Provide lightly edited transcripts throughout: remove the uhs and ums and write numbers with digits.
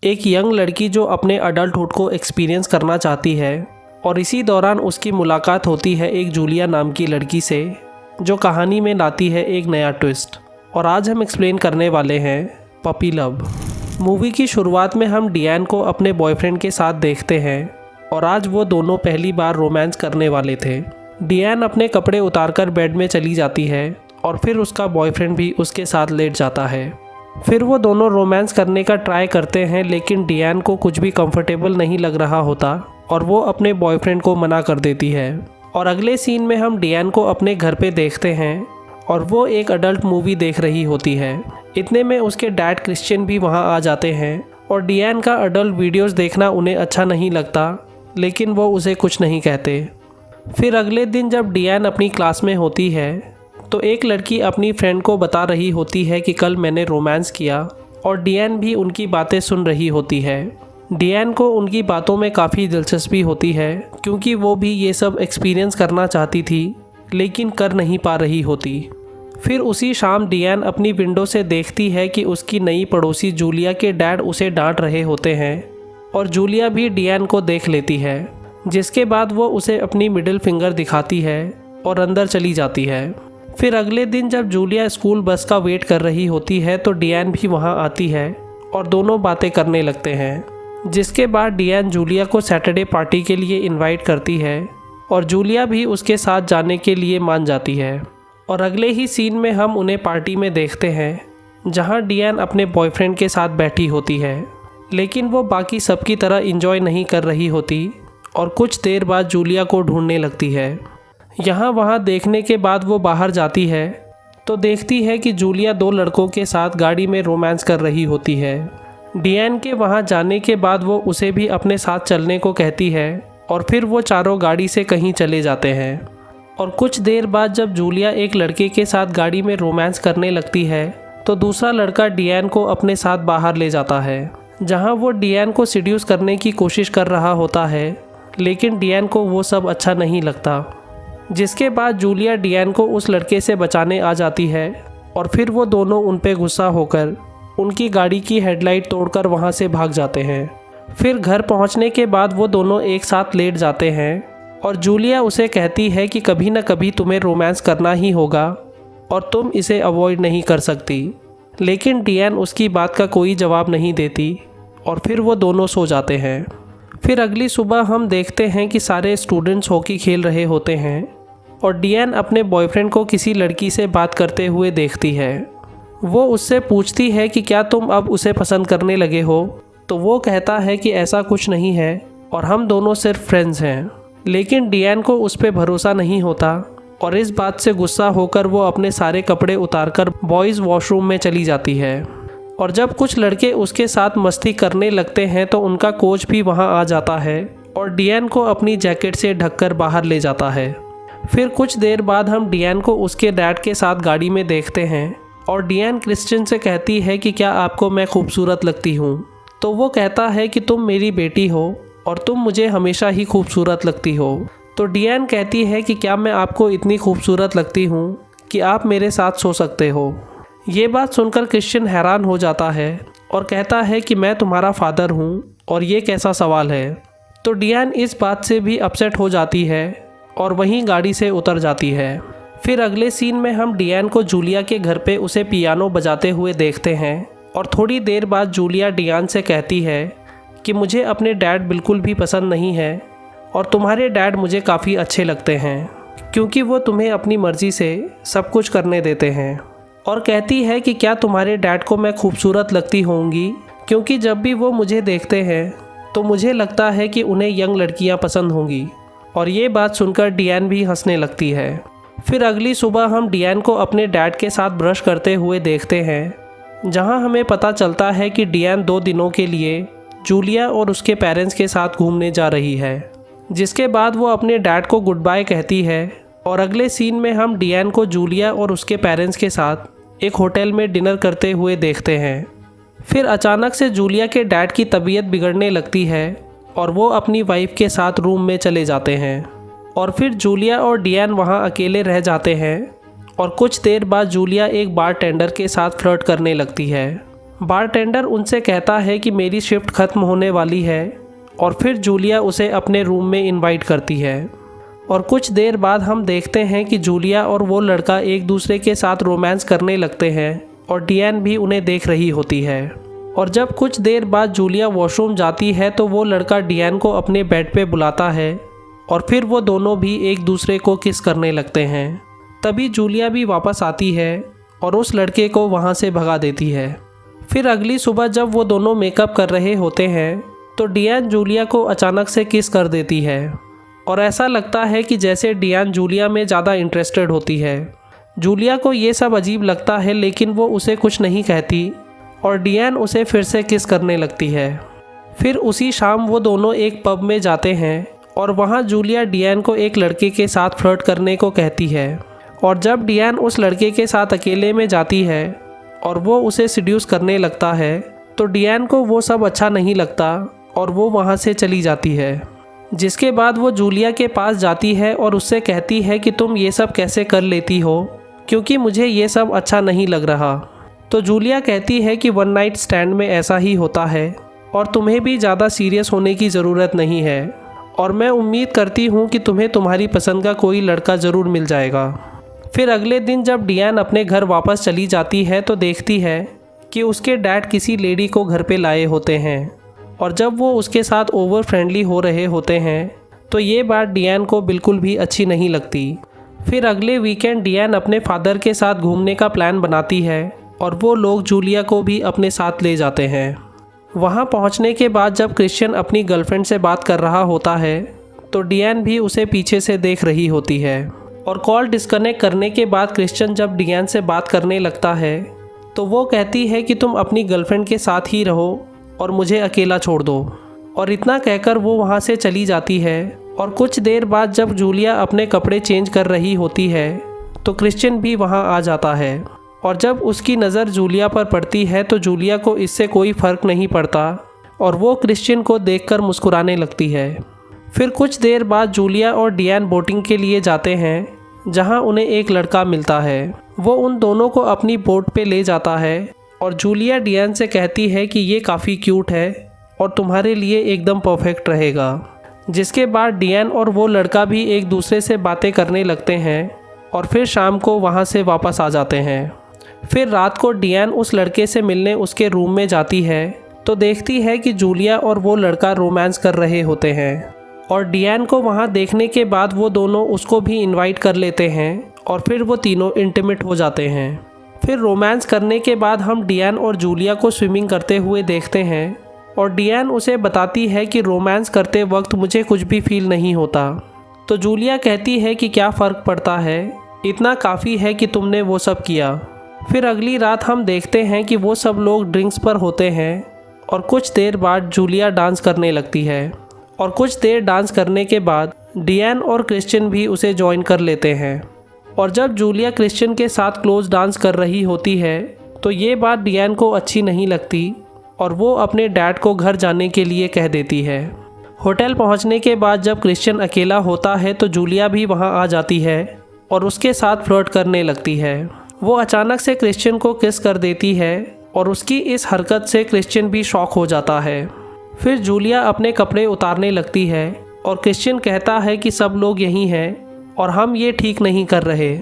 एक यंग लड़की जो अपने अडल्टहुड को एक्सपीरियंस करना चाहती है और इसी दौरान उसकी मुलाकात होती है एक जूलिया नाम की लड़की से जो कहानी में लाती है एक नया ट्विस्ट। और आज हम एक्सप्लेन करने वाले हैं पपी लव। मूवी की शुरुआत में हम डियान को अपने बॉयफ्रेंड के साथ देखते हैं और आज वो दोनों पहली बार रोमांस करने वाले थे। डियान अपने कपड़े उतारकर बेड में चली जाती है और फिर उसका बॉयफ्रेंड भी उसके साथ लेट जाता है। फिर वो दोनों रोमांस करने का ट्राई करते हैं लेकिन डियान को कुछ भी कंफर्टेबल नहीं लग रहा होता और वो अपने बॉयफ्रेंड को मना कर देती है। और अगले सीन में हम डियान को अपने घर पे देखते हैं और वो एक अडल्ट मूवी देख रही होती है। इतने में उसके डैड क्रिश्चियन भी वहाँ आ जाते हैं और डियान का अडल्ट वीडियोस देखना उन्हें अच्छा नहीं लगता लेकिन वो उसे कुछ नहीं कहते। फिर अगले दिन जब डियान अपनी क्लास में होती है तो एक लड़की अपनी फ्रेंड को बता रही होती है कि कल मैंने रोमांस किया और डियान भी उनकी बातें सुन रही होती है। डियान को उनकी बातों में काफ़ी दिलचस्पी होती है क्योंकि वो भी ये सब एक्सपीरियंस करना चाहती थी लेकिन कर नहीं पा रही होती। फिर उसी शाम डियान अपनी विंडो से देखती है कि उसकी नई पड़ोसी जूलिया के डैड उसे डांट रहे होते हैं और जूलिया भी डियान को देख लेती है, जिसके बाद वो उसे अपनी मिडिल फिंगर दिखाती है और अंदर चली जाती है। फिर अगले दिन जब जूलिया स्कूल बस का वेट कर रही होती है तो डियान भी वहां आती है और दोनों बातें करने लगते हैं, जिसके बाद डियान जूलिया को सैटरडे पार्टी के लिए इनवाइट करती है और जूलिया भी उसके साथ जाने के लिए मान जाती है। और अगले ही सीन में हम उन्हें पार्टी में देखते हैं जहां डियान अपने बॉयफ्रेंड के साथ बैठी होती है लेकिन वो बाकी सबकी तरह इंजॉय नहीं कर रही होती और कुछ देर बाद जूलिया को ढूंढने लगती है। यहाँ वहाँ देखने के बाद वो बाहर जाती है तो देखती है कि जूलिया दो लड़कों के साथ गाड़ी में रोमांस कर रही होती है। डियान के वहाँ जाने के बाद वो उसे भी अपने साथ चलने को कहती है और फिर वो चारों गाड़ी से कहीं चले जाते हैं। और कुछ देर बाद जब जूलिया एक लड़के के साथ गाड़ी में रोमांस करने लगती है तो दूसरा लड़का डियान को अपने साथ बाहर ले जाता है जहाँ वो डियान को सीड्यूस करने की कोशिश कर रहा होता है लेकिन डियान को वो सब अच्छा नहीं लगता, जिसके बाद जूलिया डियान को उस लड़के से बचाने आ जाती है और फिर वो दोनों उन पे गुस्सा होकर उनकी गाड़ी की हेडलाइट तोड़कर वहाँ से भाग जाते हैं। फिर घर पहुँचने के बाद वो दोनों एक साथ लेट जाते हैं और जूलिया उसे कहती है कि कभी ना कभी तुम्हें रोमांस करना ही होगा और तुम इसे अवॉइड नहीं कर सकती, लेकिन डियान उसकी बात का कोई जवाब नहीं देती और फिर वो दोनों सो जाते हैं। फिर अगली सुबह हम देखते हैं कि सारे स्टूडेंट्स हॉकी खेल रहे होते हैं और डियान अपने बॉयफ्रेंड को किसी लड़की से बात करते हुए देखती है। वो उससे पूछती है कि क्या तुम अब उसे पसंद करने लगे हो, तो वो कहता है कि ऐसा कुछ नहीं है और हम दोनों सिर्फ फ्रेंड्स हैं। लेकिन डियान को उस पर भरोसा नहीं होता और इस बात से गुस्सा होकर वो अपने सारे कपड़े उतारकर बॉयज़ वॉशरूम में चली जाती है। और जब कुछ लड़के उसके साथ मस्ती करने लगते हैं तो उनका कोच भी वहां आ जाता है और डियान को अपनी जैकेट से ढककर बाहर ले जाता है। फिर कुछ देर बाद हम डियान को उसके डैड के साथ गाड़ी में देखते हैं और डियान क्रिश्चियन से कहती है कि क्या आपको मैं खूबसूरत लगती हूँ, तो वो कहता है कि तुम मेरी बेटी हो और तुम मुझे हमेशा ही खूबसूरत लगती हो। तो डियान कहती है कि क्या मैं आपको इतनी खूबसूरत लगती हूँ कि आप मेरे साथ सो सकते हो। ये बात सुनकर क्रिश्चियन हैरान हो जाता है और कहता है कि मैं तुम्हारा फादर हूँ और ये कैसा सवाल है। तो डियान इस बात से भी अपसेट हो जाती है और वहीं गाड़ी से उतर जाती है। फिर अगले सीन में हम डियान को जूलिया के घर पे उसे पियानो बजाते हुए देखते हैं और थोड़ी देर बाद जूलिया डियान से कहती है कि मुझे अपने डैड बिल्कुल भी पसंद नहीं है और तुम्हारे डैड मुझे काफ़ी अच्छे लगते हैं क्योंकि वो तुम्हें अपनी मर्ज़ी से सब कुछ करने देते हैं। और कहती है कि क्या तुम्हारे डैड को मैं खूबसूरत लगती होंगी क्योंकि जब भी वो मुझे देखते हैं तो मुझे लगता है कि उन्हें यंग लड़कियां पसंद होंगी। और ये बात सुनकर डियान भी हंसने लगती है। फिर अगली सुबह हम डियान को अपने डैड के साथ ब्रश करते हुए देखते हैं जहां हमें पता चलता है कि डियान 2 दिनों के लिए जूलिया और उसके पेरेंट्स के साथ घूमने जा रही है, जिसके बाद वो अपने डैड को गुड बाय कहती है। और अगले सीन में हम डियान को जूलिया और उसके पेरेंट्स के साथ एक होटल में डिनर करते हुए देखते हैं। फिर अचानक से जूलिया के डैड की तबीयत बिगड़ने लगती है और वो अपनी वाइफ के साथ रूम में चले जाते हैं और फिर जूलिया और डियान वहाँ अकेले रह जाते हैं। और कुछ देर बाद जूलिया एक बारटेंडर के साथ फ्लर्ट करने लगती है। बारटेंडर उनसे कहता है कि मेरी शिफ्ट ख़त्म होने वाली है और फिर जूलिया उसे अपने रूम में इनवाइट करती है। और कुछ देर बाद हम देखते हैं कि जूलिया और वो लड़का एक दूसरे के साथ रोमांस करने लगते हैं और डियान भी उन्हें देख रही होती है। और जब कुछ देर बाद जूलिया वॉशरूम जाती है तो वो लड़का डियान को अपने बेड पे बुलाता है और फिर वो दोनों भी एक दूसरे को किस करने लगते हैं। तभी जूलिया भी वापस आती है और उस लड़के को वहाँ से भगा देती है। फिर अगली सुबह जब वो दोनों मेकअप कर रहे होते हैं तो डियान जूलिया को अचानक से किस कर देती है और ऐसा लगता है कि जैसे डियान जूलिया में ज़्यादा इंटरेस्टेड होती है। जूलिया को ये सब अजीब लगता है लेकिन वो उसे कुछ नहीं कहती और डियान उसे फिर से किस करने लगती है। फिर उसी शाम वो दोनों एक पब में जाते हैं और वहाँ जूलिया डियान को एक लड़के के साथ फ्लर्ट करने को कहती है। और जब डियान उस लड़के के साथ अकेले में जाती है और वो उसे सिड्यूस करने लगता है तो डियान को वो सब अच्छा नहीं लगता और वो वहाँ से चली जाती है। जिसके बाद वो जूलिया के पास जाती है और उससे कहती है कि तुम ये सब कैसे कर लेती हो, क्योंकि मुझे ये सब अच्छा नहीं लग रहा। तो जूलिया कहती है कि वन नाइट स्टैंड में ऐसा ही होता है और तुम्हें भी ज़्यादा सीरियस होने की ज़रूरत नहीं है और मैं उम्मीद करती हूँ कि तुम्हें तुम्हारी पसंद का कोई लड़का ज़रूर मिल जाएगा। फिर अगले दिन जब डियान अपने घर वापस चली जाती है तो देखती है कि उसके डैड किसी लेडी को घर पे लाए होते हैं और जब वो उसके साथ ओवर फ्रेंडली हो रहे होते हैं तो ये बात डियान को बिल्कुल भी अच्छी नहीं लगती। फिर अगले वीकेंड डियान अपने फादर के साथ घूमने का प्लान बनाती है और वो लोग जूलिया को भी अपने साथ ले जाते हैं। वहाँ पहुँचने के बाद जब क्रिश्चियन अपनी गर्लफ्रेंड से बात कर रहा होता है तो डियान भी उसे पीछे से देख रही होती है। और कॉल डिस्कनेक्ट करने के बाद क्रिश्चियन जब डियान से बात करने लगता है तो वो कहती है कि तुम अपनी गर्लफ्रेंड के साथ ही रहो और मुझे अकेला छोड़ दो। और इतना कहकर वो वहाँ से चली जाती है। और कुछ देर बाद जब जूलिया अपने कपड़े चेंज कर रही होती है तो क्रिश्चियन भी वहाँ आ जाता है और जब उसकी नज़र जूलिया पर पड़ती है तो जूलिया को इससे कोई फ़र्क नहीं पड़ता और वो क्रिश्चियन को देखकर मुस्कुराने लगती है। फिर कुछ देर बाद जूलिया और डियान बोटिंग के लिए जाते हैं जहाँ उन्हें एक लड़का मिलता है। वो उन दोनों को अपनी बोट पे ले जाता है और जूलिया डियान से कहती है कि ये काफ़ी क्यूट है और तुम्हारे लिए एकदम परफेक्ट रहेगा। जिसके बाद डियान और वो लड़का भी एक दूसरे से बातें करने लगते हैं और फिर शाम को वहाँ से वापस आ जाते हैं। फिर रात को डियान उस लड़के से मिलने उसके रूम में जाती है तो देखती है कि जूलिया और वो लड़का रोमांस कर रहे होते हैं और डियान को वहाँ देखने के बाद वो दोनों उसको भी इनवाइट कर लेते हैं और फिर वो तीनों इंटीमेट हो जाते हैं। फिर रोमांस करने के बाद हम डियान और जूलिया को स्विमिंग करते हुए देखते हैं और डियान उसे बताती है कि रोमांस करते वक्त मुझे कुछ भी फील नहीं होता। तो जूलिया कहती है कि क्या फ़र्क पड़ता है, इतना काफ़ी है कि तुमने वो सब किया। फिर अगली रात हम देखते हैं कि वो सब लोग ड्रिंक्स पर होते हैं और कुछ देर बाद जूलिया डांस करने लगती है और कुछ देर डांस करने के बाद डियान और क्रिश्चियन भी उसे ज्वाइन कर लेते हैं। और जब जूलिया क्रिश्चियन के साथ क्लोज डांस कर रही होती है तो ये बात डियान को अच्छी नहीं लगती और वो अपने डैड को घर जाने के लिए कह देती है। होटल पहुंचने के बाद जब क्रिश्चियन अकेला होता है तो जूलिया भी वहां आ जाती है और उसके साथ फ्लर्ट करने लगती है। वो अचानक से क्रिश्चियन को किस कर देती है और उसकी इस हरकत से क्रिश्चियन भी शॉक हो जाता है। फिर जूलिया अपने कपड़े उतारने लगती है और क्रिश्चियन कहता है कि सब लोग यहीं हैं और हम ये ठीक नहीं कर रहे।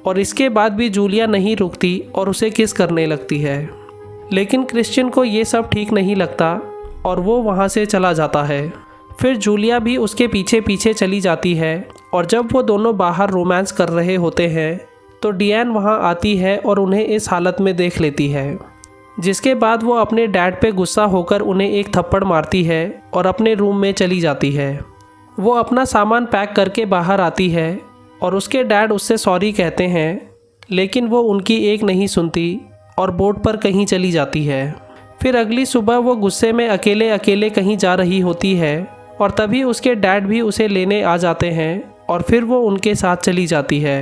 और इसके बाद भी जूलिया नहीं रुकती और उसे किस करने लगती है, लेकिन क्रिश्चियन को ये सब ठीक नहीं लगता और वो वहाँ से चला जाता है। फिर जूलिया भी उसके पीछे पीछे चली जाती है और जब वो दोनों बाहर रोमांस कर रहे होते हैं तो डियान वहाँ आती है और उन्हें इस हालत में देख लेती है। जिसके बाद वो अपने डैड पे गुस्सा होकर उन्हें एक थप्पड़ मारती है और अपने रूम में चली जाती है। वो अपना सामान पैक करके बाहर आती है और उसके डैड उससे सॉरी कहते हैं, लेकिन वो उनकी एक नहीं सुनती और बोट पर कहीं चली जाती है। फिर अगली सुबह वो गुस्से में अकेले अकेले कहीं जा रही होती है और तभी उसके डैड भी उसे लेने आ जाते हैं और फिर वो उनके साथ चली जाती है।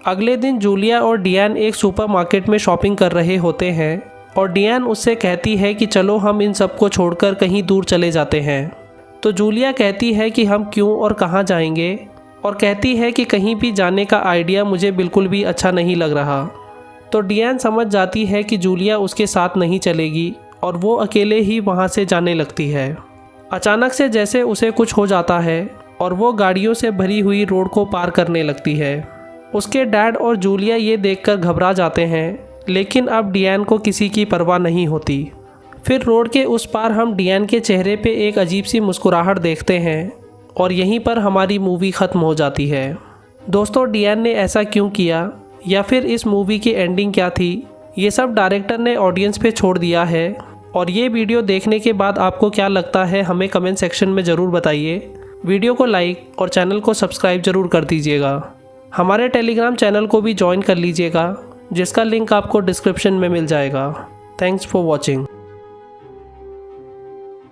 अगले दिन जूलिया और डियान एक सुपरमार्केट में शॉपिंग कर रहे होते हैं और डियान उससे कहती है कि चलो हम इन सबको छोड़कर कहीं दूर चले जाते हैं। तो जूलिया कहती है कि हम क्यों और कहाँ जाएंगे और कहती है कि कहीं भी जाने का आइडिया मुझे बिल्कुल भी अच्छा नहीं लग रहा। तो डियान समझ जाती है कि जूलिया उसके साथ नहीं चलेगी और वो अकेले ही वहाँ से जाने लगती है। अचानक से जैसे उसे कुछ हो जाता है और वो गाड़ियों से भरी हुई रोड को पार करने लगती है। उसके डैड और जूलिया ये देखकर घबरा जाते हैं, लेकिन अब डियान को किसी की परवाह नहीं होती। फिर रोड के उस पार हम डियान के चेहरे पे एक अजीब सी मुस्कुराहट देखते हैं और यहीं पर हमारी मूवी ख़त्म हो जाती है। दोस्तों, डियान ने ऐसा क्यों किया या फिर इस मूवी की एंडिंग क्या थी, ये सब डायरेक्टर ने ऑडियंस पे छोड़ दिया है। और ये वीडियो देखने के बाद आपको क्या लगता है हमें कमेंट सेक्शन में ज़रूर बताइए। वीडियो को लाइक और चैनल को सब्सक्राइब ज़रूर कर दीजिएगा। हमारे टेलीग्राम चैनल को भी ज्वाइन कर लीजिएगा, जिसका लिंक आपको डिस्क्रिप्शन में मिल जाएगा। Thanks for watching.